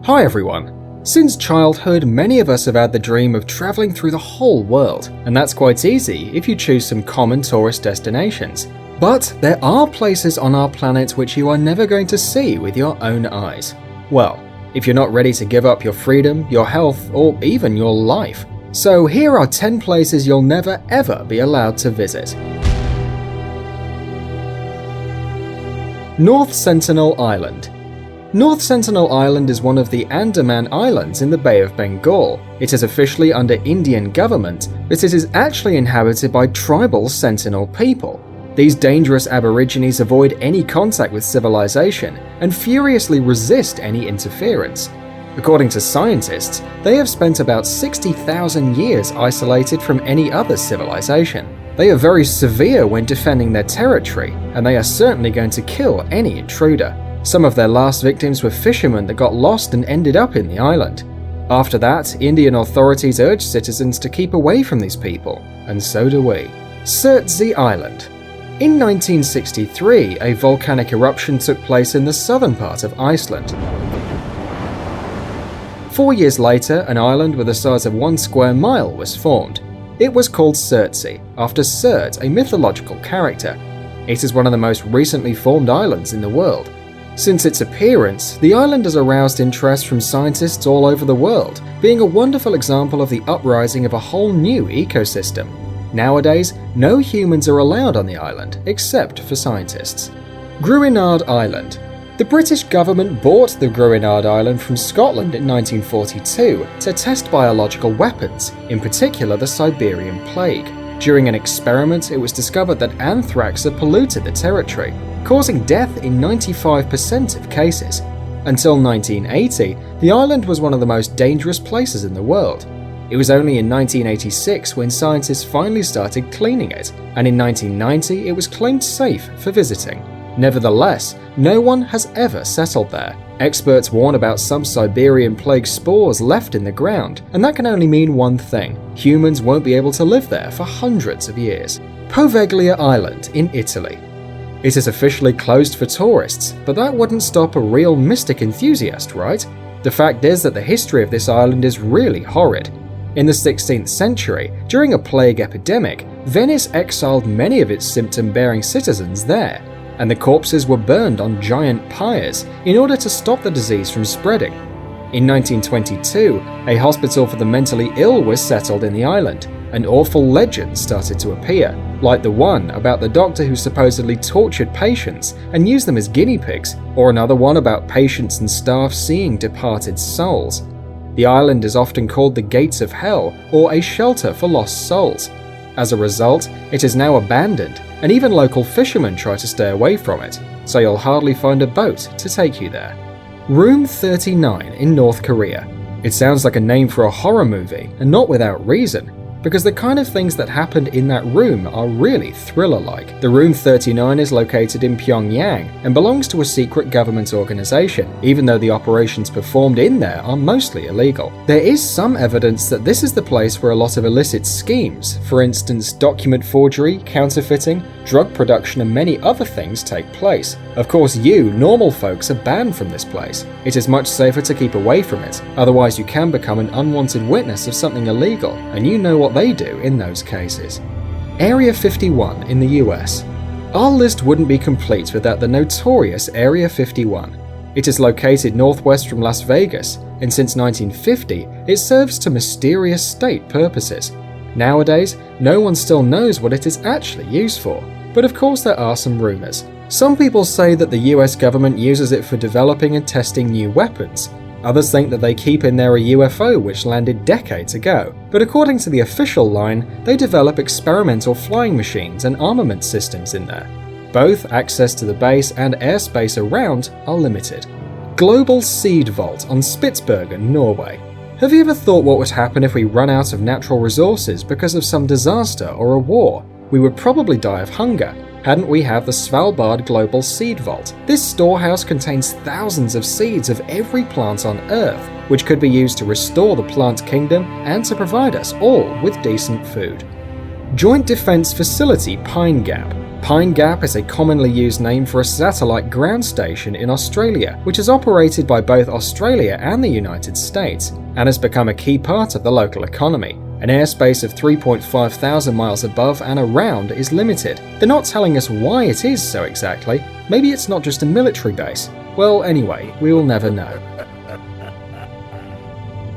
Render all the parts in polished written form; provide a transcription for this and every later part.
Hi everyone! Since childhood, many of us have had the dream of traveling through the whole world, and that's quite easy if you choose some common tourist destinations. But there are places on our planet which you are never going to see with your own eyes. Well, if you're not ready to give up your freedom, your health, or even your life. So here are 10 places you'll never ever be allowed to visit. North Sentinel Island. North Sentinel Island is one of the Andaman Islands in the Bay of Bengal. It is officially under Indian government, but it is actually inhabited by tribal Sentinel people. These dangerous aborigines avoid any contact with civilization and furiously resist any interference. According to scientists, they have spent about 60,000 years isolated from any other civilization. They are very severe when defending their territory, and they are certainly going to kill any intruder. Some of their last victims were fishermen that got lost and ended up in the island. After that, Indian authorities urged citizens to keep away from these people, and so do we. Surtsey Island. In 1963, a volcanic eruption took place in the southern part of Iceland. 4 years later, an island with the size of 1 square mile was formed. It was called Surtsey, after Surt, a mythological character. It is one of the most recently formed islands in the world. Since its appearance, the island has aroused interest from scientists all over the world, being a wonderful example of the uprising of a whole new ecosystem. Nowadays, no humans are allowed on the island, except for scientists. Gruinard Island. The British government bought the Gruinard Island from Scotland in 1942 to test biological weapons, in particular the Siberian plague. During an experiment, it was discovered that anthrax had polluted the territory, causing death in 95% of cases. Until 1980, the island was one of the most dangerous places in the world. It was only in 1986 when scientists finally started cleaning it, and in 1990 it was claimed safe for visiting. Nevertheless, no one has ever settled there. Experts warn about some Siberian plague spores left in the ground, and that can only mean one thing: humans won't be able to live there for hundreds of years. Poveglia Island in Italy. It is officially closed for tourists, but that wouldn't stop a real mystic enthusiast, right? The fact is that the history of this island is really horrid. In the 16th century, during a plague epidemic, Venice exiled many of its symptom-bearing citizens there, and the corpses were burned on giant pyres in order to stop the disease from spreading. In 1922, a hospital for the mentally ill was settled in the island, and awful legends started to appear, like the one about the doctor who supposedly tortured patients and used them as guinea pigs, or another one about patients and staff seeing departed souls. The island is often called the Gates of Hell or a shelter for lost souls. As a result, it is now abandoned, and even local fishermen try to stay away from it, so you'll hardly find a boat to take you there. Room 39 in North Korea. It sounds like a name for a horror movie, and not without reason, because the kind of things that happened in that room are really thriller-like. The Room 39 is located in Pyongyang and belongs to a secret government organization, even though the operations performed in there are mostly illegal. There is some evidence that this is the place where a lot of illicit schemes, for instance document forgery, counterfeiting, drug production and many other things take place. Of course you, normal folks, are banned from this place. It is much safer to keep away from it, otherwise you can become an unwanted witness of something illegal, and you know what they do in those cases. Area 51 in the US. Our list wouldn't be complete without the notorious Area 51. It is located northwest from Las Vegas, and since 1950, it serves to mysterious state purposes. Nowadays, no one still knows what it is actually used for, but of course there are some rumors. Some people say that the US government uses it for developing and testing new weapons. Others think that they keep in there a UFO which landed decades ago, but according to the official line, they develop experimental flying machines and armament systems in there. Both access to the base and airspace around are limited. Global Seed Vault on Spitsbergen, Norway. Have you ever thought what would happen if we run out of natural resources because of some disaster or a war? We would probably die of hunger. Hadn't we have the Svalbard Global Seed Vault? This storehouse contains thousands of seeds of every plant on Earth, which could be used to restore the plant kingdom and to provide us all with decent food. Joint Defense Facility Pine Gap. Pine Gap is a commonly used name for a satellite ground station in Australia, which is operated by both Australia and the United States, and has become a key part of the local economy. An airspace of 3.5 thousand miles above and around is limited. They're not telling us why it is so exactly. Maybe it's not just a military base. Well, anyway, we will never know.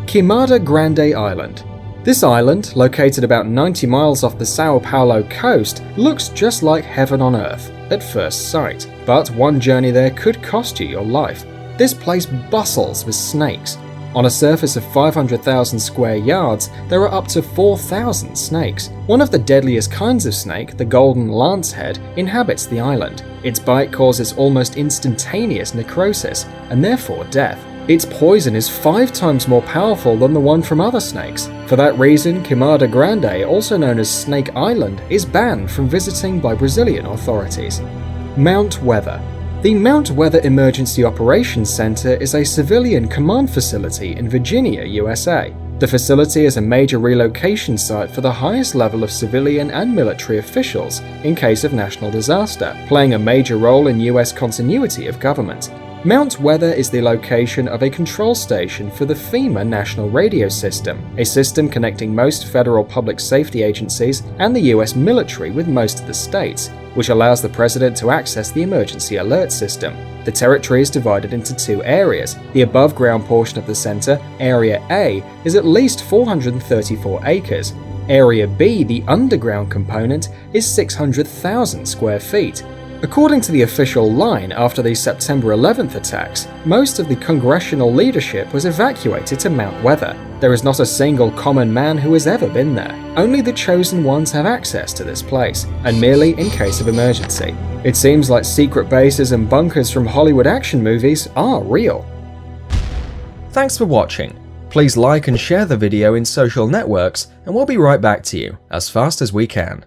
Queimada Grande Island. This island, located about 90 miles off the Sao Paulo coast, looks just like heaven on earth at first sight. But one journey there could cost you your life. This place bustles with snakes. On a surface of 500,000 square yards, there are up to 4,000 snakes. One of the deadliest kinds of snake, the golden lancehead, inhabits the island. Its bite causes almost instantaneous necrosis, and therefore death. Its poison is 5 times more powerful than the one from other snakes. For that reason, Queimada Grande, also known as Snake Island, is banned from visiting by Brazilian authorities. Mount Weather. The Mount Weather Emergency Operations Center is a civilian command facility in Virginia, USA. The facility is a major relocation site for the highest level of civilian and military officials in case of national disaster, playing a major role in US continuity of government. Mount Weather is the location of a control station for the FEMA National Radio System, a system connecting most federal public safety agencies and the US military with most of the states, which allows the president to access the emergency alert system. The territory is divided into 2 areas. The above-ground portion of the center, Area A, is at least 434 acres. Area B, the underground component, is 600,000 square feet. According to the official line, after the September 11th attacks, most of the congressional leadership was evacuated to Mount Weather. There is not a single common man who has ever been there. Only the chosen ones have access to this place, and merely in case of emergency. It seems like secret bases and bunkers from Hollywood action movies are real. Thanks for watching. Please like and share the video in social networks, and we'll be right back to you as fast as we can.